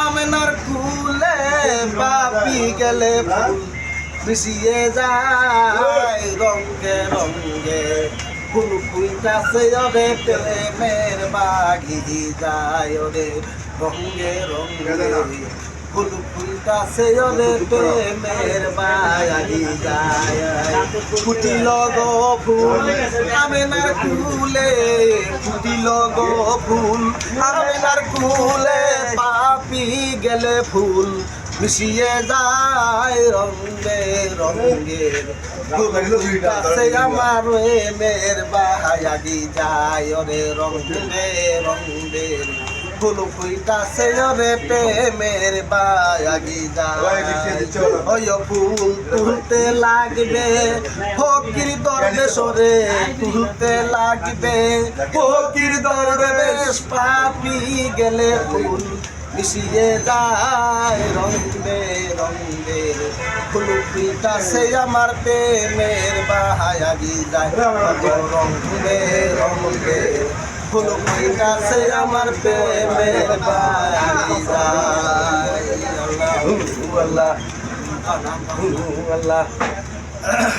আমেনার কুলে পাপি গেলে ফুল মিশিয়ে যায় রঙে রঙে ফুল ফুলটাছে ওরে প্রেমের বাগি যায় ওরে রঙে রঙে ফুল ফুলটাছে ওরে প্রেমের বাগি যায় ফুটিল গো ফুল আমেনার কুলে ফুটিল গো ফুল আমেনার কুলে পাপি গেলে ফুল মিশিয়ে যায় রঙে রঙে ফুলটাছে আমার মের বাহাগি যায় ওরে রঙে রঙে ফুল ফুলটাছে ওরে প্রেমের বাহাগি যায় ওই ফুল তুলতে লাগবে ফকির দরবেশ রে তুলতে লাগবে ফকির দরবেশ পাপি গেলে ফুল মিশিয়ে যায় রঙে রঙে ফুল ফুলটাছে আমার প্রেমের বাহাগি যায় রঙে রঙে ফুল ফুলটাছে আমার প্রেমের বাহাগি যায় আল্লাহ আল্লাহ আল্লাহ